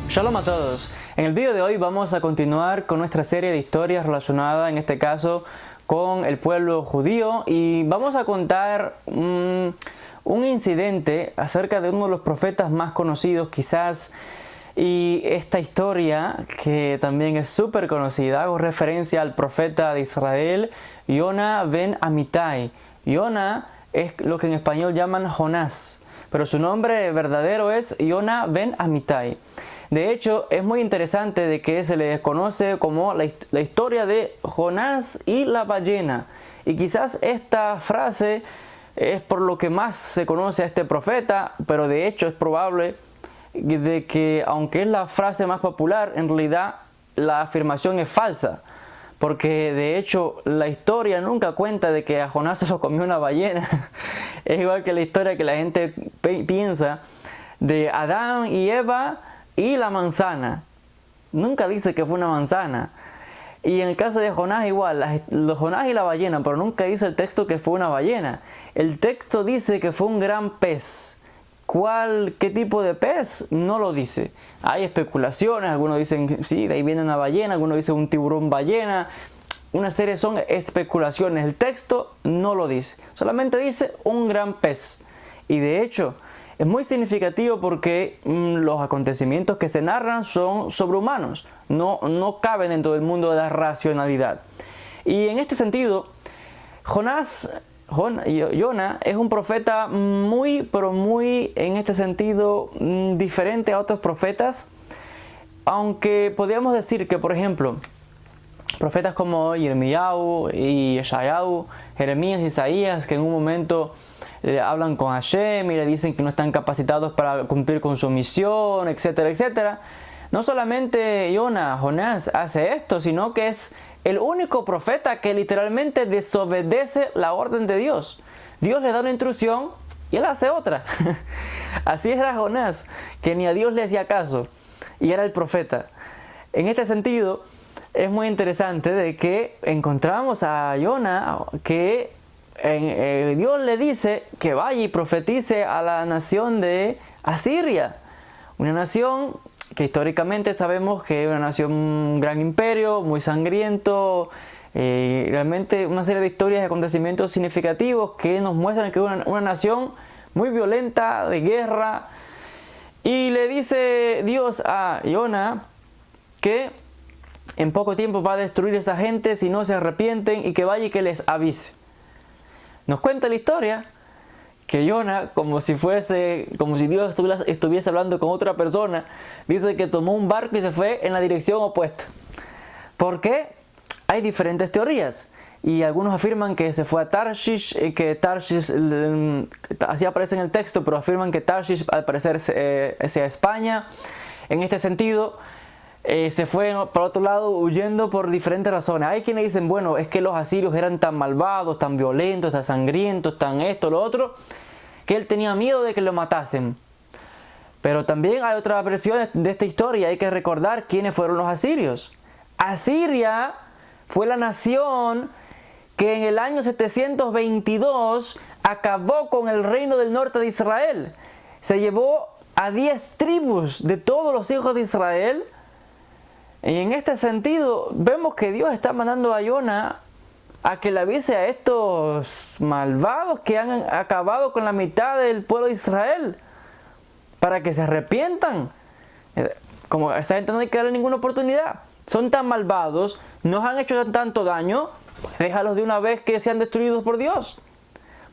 Shalom a todos. En el video de hoy vamos a continuar con nuestra serie de historias relacionadas, en este caso, con el pueblo judío, y vamos a contar un incidente acerca de uno de los profetas más conocidos quizás, y esta historia que también es súper conocida. Hago referencia al profeta de Israel, Yona ben Amittai. Yona es lo que en español llaman Jonás, pero su nombre verdadero es Yona ben Amittai. De hecho, es muy interesante de que se le conoce como la historia de Jonás y la ballena. Y quizás esta frase es por lo que más se conoce a este profeta, pero de hecho es probable de que, aunque es la frase más popular, en realidad la afirmación es falsa. Porque de hecho la historia nunca cuenta de que a Jonás se lo comió una ballena. Es igual que la historia que la gente piensa de Adán y Eva y la manzana. Nunca dice que fue una manzana. Y en el caso de Jonás igual, Jonás y la ballena, pero nunca dice el texto que fue una ballena. El texto dice que fue un gran pez. ¿Qué tipo de pez? No lo dice. Hay especulaciones, algunos dicen sí, de ahí viene una ballena, algunos dicen un tiburón ballena. Una serie son especulaciones. El texto no lo dice. Solamente dice un gran pez. Y de hecho es muy significativo porque los acontecimientos que se narran son sobrehumanos, no caben dentro del mundo de la racionalidad. Y en este sentido, Yona es un profeta pero muy en este sentido diferente a otros profetas, aunque podríamos decir que, por ejemplo, profetas como Yirmiyahu y Yeshayahu, Jeremías y Isaías, que en un momento hablan con Hashem y le dicen que no están capacitados para cumplir con su misión, etcétera, etcétera. No solamente Jonás hace esto, sino que es el único profeta que literalmente desobedece la orden de Dios. Dios le da una instrucción y él hace otra. Así era Jonás, que ni a Dios le hacía caso, y era el profeta. En este sentido, es muy interesante de que encontramos a Yona que Dios le dice que vaya y profetice a la nación de Asiria, una nación que históricamente sabemos que es una nación, un gran imperio, muy sangriento, realmente una serie de historias y acontecimientos significativos que nos muestran que es una nación muy violenta, de guerra. Y le dice Dios a Yona que en poco tiempo va a destruir a esa gente si no se arrepienten, y que vaya y que les avise. Nos cuenta la historia que Yona, como si Dios estuviese hablando con otra persona, dice que tomó un barco y se fue en la dirección opuesta. ¿Por qué? Hay diferentes teorías. Y algunos afirman que se fue a Tarshish, que Tarshish, así aparece en el texto, pero afirman que Tarshish al parecer sea España. En este sentido, se fue por otro lado huyendo por diferentes razones. Hay quienes dicen, bueno, es que los asirios eran tan malvados, tan violentos, tan sangrientos, tan esto, lo otro, que él tenía miedo de que lo matasen. Pero también hay otras versiones de esta historia. Hay que recordar quiénes fueron los asirios. Asiria fue la nación que en el año 722 acabó con el reino del norte de Israel. Se llevó a 10 tribus de todos los hijos de Israel. Y en este sentido vemos que Dios está mandando a Yona a que le avise a estos malvados que han acabado con la mitad del pueblo de Israel, para que se arrepientan. Como a esta gente no hay que darle ninguna oportunidad. Son tan malvados, nos han hecho tanto daño, pues déjalos de una vez que sean destruidos por Dios.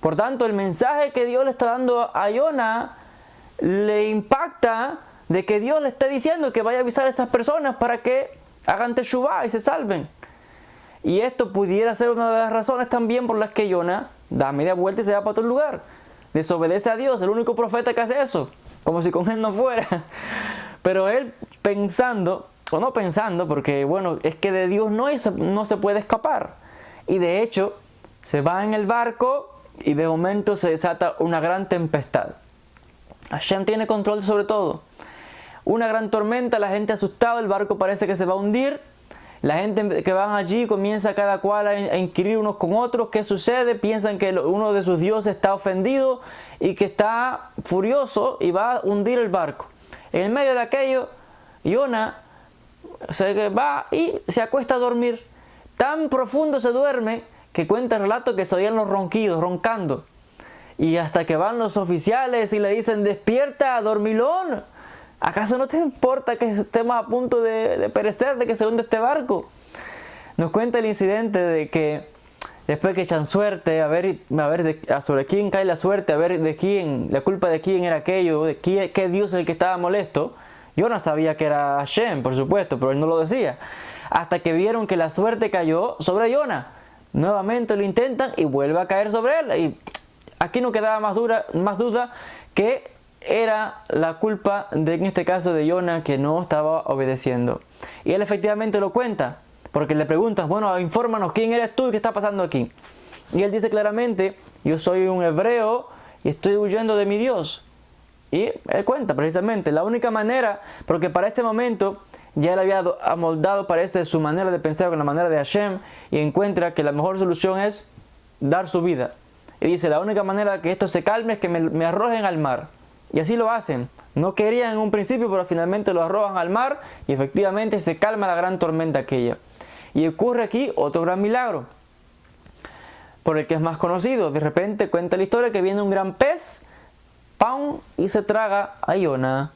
Por tanto, el mensaje que Dios le está dando a Yona le impacta, de que Dios le está diciendo que vaya a avisar a estas personas para que hagan teshuvá y se salven. Y esto pudiera ser una de las razones también por las que Yona da media vuelta y se va para otro lugar. Desobedece a Dios, el único profeta que hace eso, como si con él no fuera. Pero él pensando, o no pensando, porque bueno, es que de Dios no se puede escapar. Y de hecho, se va en el barco y de momento se desata una gran tempestad. Hashem tiene control sobre todo. Una gran tormenta, la gente asustada, el barco parece que se va a hundir. La gente que van allí comienza cada cual a inquirir unos con otros qué sucede. Piensan que uno de sus dioses está ofendido y que está furioso y va a hundir el barco. En el medio de aquello, Jona se va y se acuesta a dormir. Tan profundo se duerme que cuenta el relato que se oían los ronquidos, roncando. Y hasta que van los oficiales y le dicen: despierta, dormilón. ¿Acaso no te importa que estemos a punto de perecer, de que se hunde este barco? Nos cuenta el incidente de que después que echan suerte, a ver sobre quién cae la suerte, a ver de quién, la culpa de quién era aquello, de qué Dios es el que estaba molesto. Jona sabía que era Hashem, por supuesto, pero él no lo decía. Hasta que vieron que la suerte cayó sobre Jona. Nuevamente lo intentan y vuelve a caer sobre él. Y aquí no quedaba más duda que era la culpa en este caso de Jona, que no estaba obedeciendo. Y él efectivamente lo cuenta, porque le preguntan: bueno, infórmanos, ¿quién eres tú y qué está pasando aquí? Y él dice claramente: yo soy un hebreo y estoy huyendo de mi Dios. Y él cuenta precisamente la única manera, porque para este momento ya él había amoldado, parece, su manera de pensar con la manera de Hashem, y encuentra que la mejor solución es dar su vida. Y dice: la única manera que esto se calme es que me arrojen al mar. Y así lo hacen. No querían en un principio, pero finalmente lo arrojan al mar y efectivamente se calma la gran tormenta aquella. Y ocurre aquí otro gran milagro, por el que es más conocido. De repente cuenta la historia que viene un gran pez, ¡pam!, y se traga a Jona.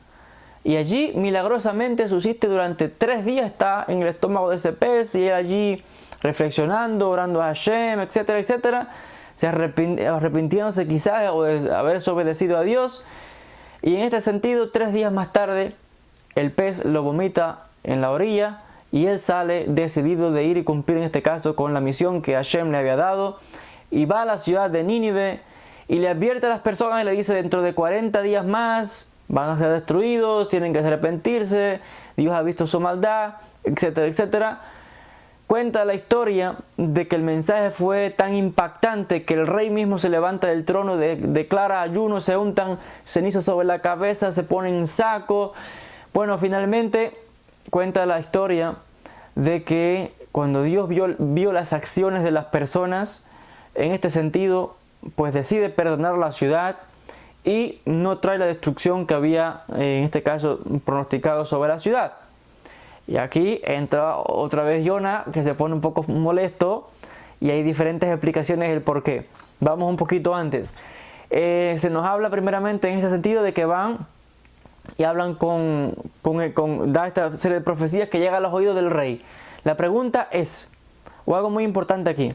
Y allí milagrosamente subsiste durante 3 días, está en el estómago de ese pez, y él allí reflexionando, orando a Hashem, etcétera, etcétera, arrepintiéndose quizás de haber desobedecido a Dios. Y en este sentido, 3 días más tarde, el pez lo vomita en la orilla y él sale decidido de ir y cumplir en este caso con la misión que Hashem le había dado, y va a la ciudad de Nínive y le advierte a las personas y le dice: dentro de 40 días más van a ser destruidos, tienen que arrepentirse, Dios ha visto su maldad, etcétera, etcétera. Cuenta la historia de que el mensaje fue tan impactante que el rey mismo se levanta del trono, declara ayuno, se untan cenizas sobre la cabeza, se ponen en saco. Bueno, finalmente cuenta la historia de que cuando Dios vio las acciones de las personas, en este sentido, pues decide perdonar la ciudad y no trae la destrucción que había, en este caso, pronosticado sobre la ciudad. Y aquí entra otra vez Jona, que se pone un poco molesto, y hay diferentes explicaciones del por qué. Vamos un poquito antes. Se nos habla primeramente en este sentido de que van y hablan da esta serie de profecías que llega a los oídos del rey. La pregunta es, o algo muy importante aquí,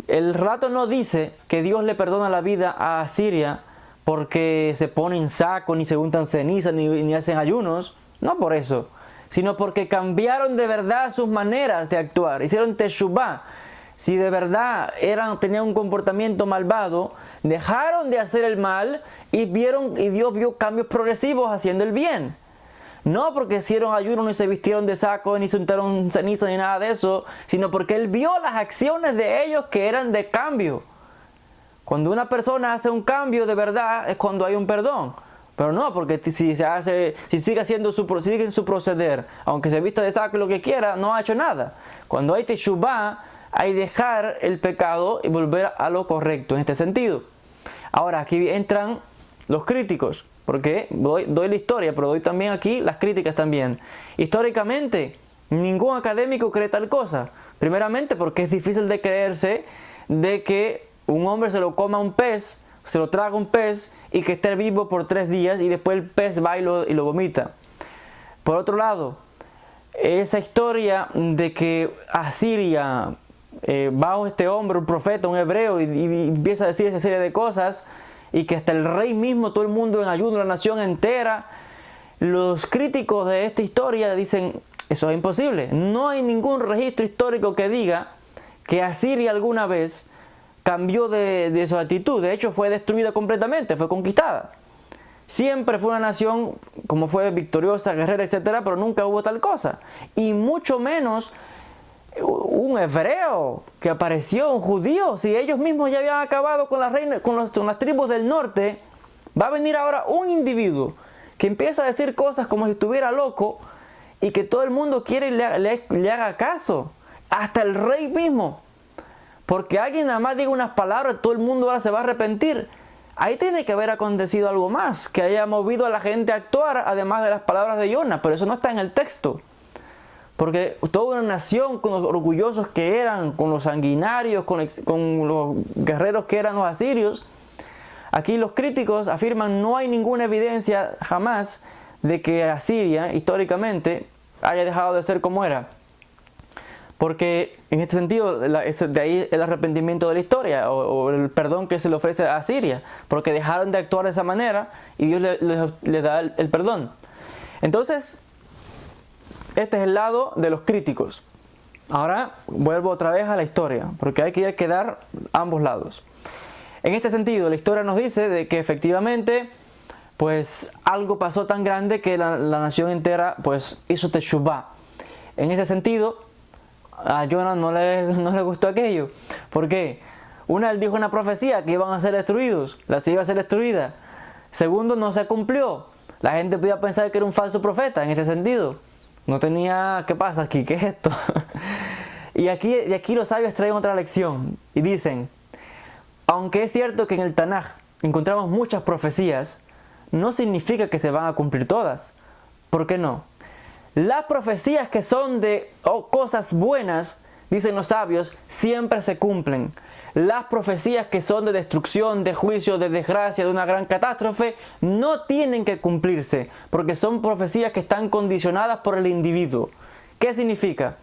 el relato no dice que Dios le perdona la vida a Asiria porque se ponen saco, ni se untan cenizas, ni hacen ayunos, no por eso, sino porque cambiaron de verdad sus maneras de actuar, hicieron teshuvá. Si de verdad tenían un comportamiento malvado, dejaron de hacer el mal y Dios vio cambios progresivos haciendo el bien. No porque hicieron ayuno, ni se vistieron de saco, ni se untaron ceniza, ni nada de eso, sino porque Él vio las acciones de ellos que eran de cambio. Cuando una persona hace un cambio de verdad es cuando hay un perdón. Pero no, porque si sigue haciendo sigue en su proceder, aunque se vista de saco y lo que quiera, no ha hecho nada. Cuando hay teshuvá, hay dejar el pecado y volver a lo correcto en este sentido. Ahora, aquí entran los críticos, porque doy la historia, pero doy también aquí las críticas también. Históricamente, ningún académico cree tal cosa. Primeramente, porque es difícil de creerse de que un hombre se lo coma un pez, se lo traga un pez y que esté vivo por 3 días y después el pez va y lo vomita. Por otro lado, esa historia de que Asiria va este hombre, un profeta, un hebreo, y empieza a decir esa serie de cosas, y que hasta el rey mismo, todo el mundo en ayuno, la nación entera, los críticos de esta historia dicen: eso es imposible. No hay ningún registro histórico que diga que Asiria alguna vez cambió de su actitud. De hecho, fue destruida completamente, fue conquistada. Siempre fue una nación, como fue victoriosa, guerrera, etcétera, pero nunca hubo tal cosa. Y mucho menos un hebreo que apareció, un judío. Si ellos mismos ya habían acabado con las tribus del norte, va a venir ahora un individuo que empieza a decir cosas como si estuviera loco y que todo el mundo quiere y le haga caso, hasta el rey mismo. Porque alguien nada más diga unas palabras, todo el mundo ahora se va a arrepentir. ahí tiene que haber acontecido algo más, que haya movido a la gente a actuar, además de las palabras de Jonás, pero eso no está en el texto. Porque toda una nación, con los orgullosos que eran, con los sanguinarios, con los guerreros que eran los asirios, aquí los críticos afirman no hay ninguna evidencia jamás de que Asiria, históricamente, haya dejado de ser como era. Porque en este sentido, de ahí el arrepentimiento de la historia o el perdón que se le ofrece a Asiria, porque dejaron de actuar de esa manera y Dios les da el perdón. Entonces, este es el lado de los críticos. Ahora vuelvo otra vez a la historia, porque hay que dar ambos lados. En este sentido, la historia nos dice de que efectivamente, pues algo pasó tan grande que la nación entera pues hizo teshuvá. En este sentido, a Jonás no le gustó aquello. ¿Por qué? Él dijo una profecía que iban a ser destruidos, la ciudad iba a ser destruida. Segundo, no se cumplió. La gente podía pensar que era un falso profeta en este sentido. No tenía, ¿qué pasa aquí? ¿Qué es esto? Y aquí los sabios traen otra lección y dicen, aunque es cierto que en el Tanaj encontramos muchas profecías, no significa que se van a cumplir todas. ¿Por qué no? Las profecías que son de cosas buenas, dicen los sabios, siempre se cumplen. Las profecías que son de destrucción, de juicio, de desgracia, de una gran catástrofe, no tienen que cumplirse, porque son profecías que están condicionadas por el individuo. ¿Qué significa?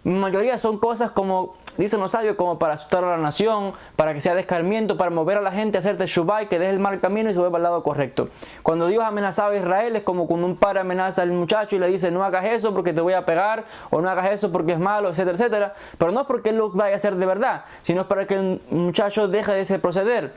La mayoría son cosas como, dicen los sabios, como para asustar a la nación, para que sea de escarmiento, para mover a la gente a hacer teshuvá y que deje el mal camino y se vuelva al lado correcto. Cuando Dios amenazaba a Israel es como cuando un padre amenaza al muchacho y le dice no hagas eso porque te voy a pegar, o no hagas eso porque es malo, etcétera, etcétera. Pero no es porque él lo vaya a hacer de verdad, sino es para que el muchacho deje de ese proceder.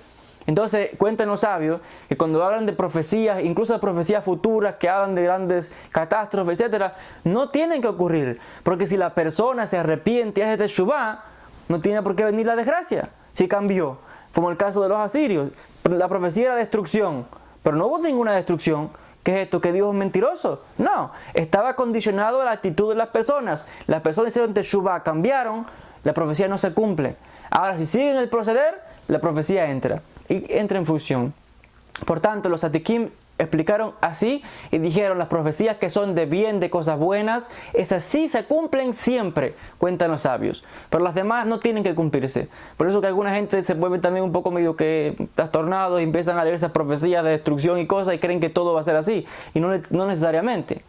Entonces cuentan los sabios que cuando hablan de profecías, incluso de profecías futuras que hablan de grandes catástrofes, etcétera, no tienen que ocurrir, porque si la persona se arrepiente y hace teshuvá, no tiene por qué venir la desgracia. Si cambió, como el caso de los asirios, la profecía era destrucción, pero no hubo ninguna destrucción. ¿Qué es esto? ¿Que Dios es mentiroso? No, estaba condicionado a la actitud de las personas. Las personas hicieron teshuvá, cambiaron, la profecía no se cumple. Ahora, si siguen el proceder, la profecía entra en función. Por tanto, los tzadikim explicaron así y dijeron las profecías que son de bien, de cosas buenas, esas sí se cumplen siempre, cuentan los sabios. Pero las demás no tienen que cumplirse. Por eso que alguna gente se vuelve también un poco medio que trastornados y empiezan a leer esas profecías de destrucción y cosas y creen que todo va a ser así. Y no necesariamente.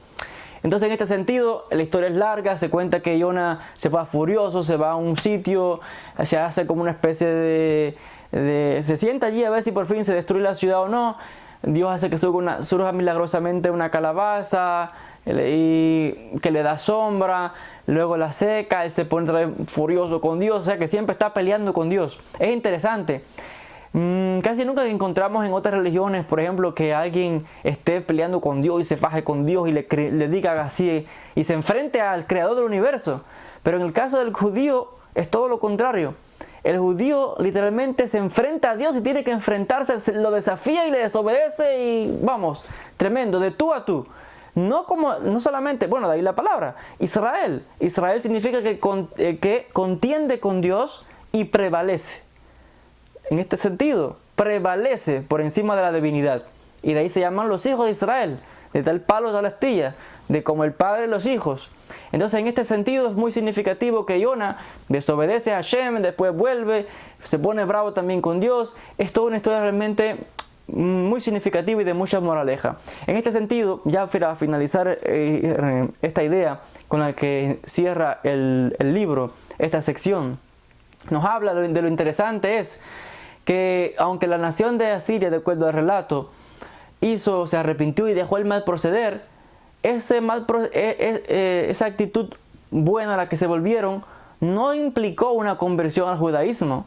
Entonces en este sentido la historia es larga, se cuenta que Jonás se va furioso, se va a un sitio, se hace como una especie se sienta allí a ver si por fin se destruye la ciudad o no. Dios hace que surja milagrosamente una calabaza y que le da sombra, luego la seca, él se pone otra vez furioso con Dios, o sea que siempre está peleando con Dios. Es interesante. Casi nunca encontramos en otras religiones, por ejemplo, que alguien esté peleando con Dios y se faje con Dios y le diga así y se enfrente al creador del universo. Pero en el caso del judío es todo lo contrario. El judío literalmente se enfrenta a Dios y tiene que enfrentarse, lo desafía y le desobedece y vamos, tremendo, de tú a tú. No solamente, bueno, de ahí la palabra, Israel. Israel significa que contiende con Dios y prevalece. En este sentido, prevalece por encima de la divinidad. Y de ahí se llaman los hijos de Israel, de tal palo tal astilla, de como el padre de los hijos. Entonces en este sentido es muy significativo que Jonás desobedece a Hashem, después vuelve, se pone bravo también con Dios. Es toda una historia realmente muy significativa y de mucha moraleja. En este sentido, ya para finalizar esta idea con la que cierra el libro, esta sección, nos habla de lo interesante es que aunque la nación de Asiria, de acuerdo al relato, se arrepintió y dejó el mal proceder, esa actitud buena a la que se volvieron no implicó una conversión al judaísmo.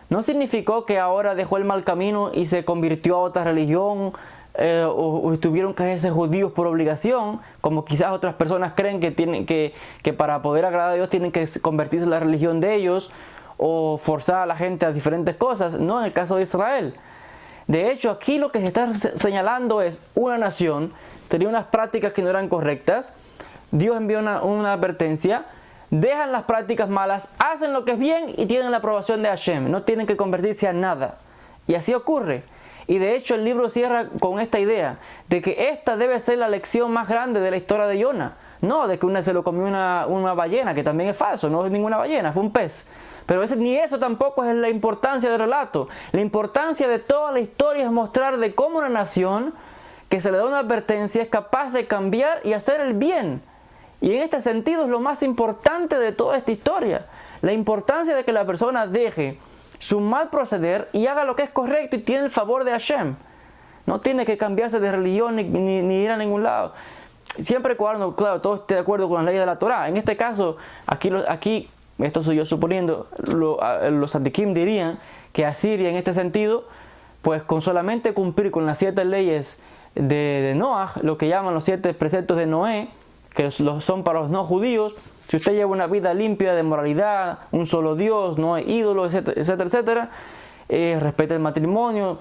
No significó que ahora dejó el mal camino y se convirtió a otra religión o tuvieron que hacerse judíos por obligación, como quizás otras personas creen que para poder agradar a Dios tienen que convertirse en la religión de ellos o forzar a la gente a diferentes cosas. No en el caso de Israel. De hecho, aquí lo que se está señalando es una nación tenía unas prácticas que no eran correctas. Dios envió una advertencia, dejan las prácticas malas, hacen lo que es bien y tienen la aprobación de Hashem. No tienen que convertirse a nada. Y así ocurre. Y de hecho el libro cierra con esta idea, de que esta debe ser la lección más grande de la historia de Jonah. No de que se lo comió una ballena, que también es falso, no es ninguna ballena, fue un pez. Pero ni eso tampoco es la importancia del relato. La importancia de toda la historia es mostrar de cómo una nación que se le da una advertencia es capaz de cambiar y hacer el bien. Y en este sentido es lo más importante de toda esta historia. La importancia de que la persona deje su mal proceder y haga lo que es correcto y tiene el favor de Hashem. No tiene que cambiarse de religión ni ir a ningún lado. Siempre cuando, claro, todo esté de acuerdo con las leyes de la Torá. En este caso, aquí esto soy yo suponiendo, los Sadikim dirían que Asiria en este sentido, pues con solamente cumplir con las 7 leyes de Noah, lo que llaman los 7 preceptos de Noé, que son para los no judíos. Si usted lleva una vida limpia de moralidad, un solo Dios, no hay ídolos, etcétera, etcétera, respeta el matrimonio,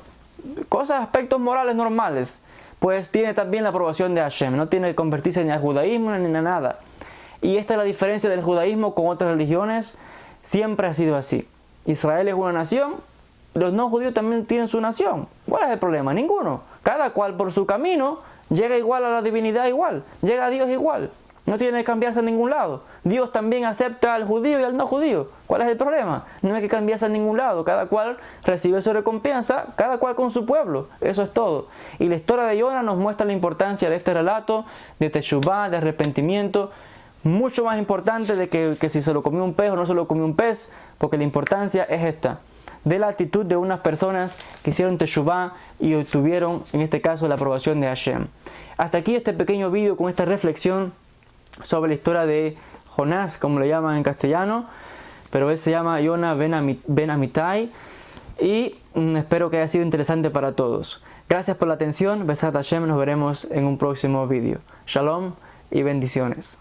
aspectos morales normales, pues tiene también la aprobación de Hashem, no tiene que convertirse ni al judaísmo ni a nada. Y esta es la diferencia del judaísmo con otras religiones, siempre ha sido así. Israel es una nación, los no judíos también tienen su nación. ¿Cuál es el problema? Ninguno. Cada cual por su camino llega igual a la divinidad igual, llega a Dios igual. No tiene que cambiarse a ningún lado. Dios también acepta al judío y al no judío. ¿Cuál es el problema? No hay que cambiarse a ningún lado. Cada cual recibe su recompensa, cada cual con su pueblo. Eso es todo. Y la historia de Jonah nos muestra la importancia de este relato, de teshuvá, de arrepentimiento. Mucho más importante de que si se lo comió un pez o no se lo comió un pez, porque la importancia es esta, de la actitud de unas personas que hicieron teshuvá y obtuvieron, en este caso, la aprobación de Hashem. Hasta aquí este pequeño vídeo con esta reflexión sobre la historia de Jonás, como le llaman en castellano, pero él se llama Jonah ben Amittai, y espero que haya sido interesante para todos. Gracias por la atención, Besat Hashem, nos veremos en un próximo vídeo. Shalom y bendiciones.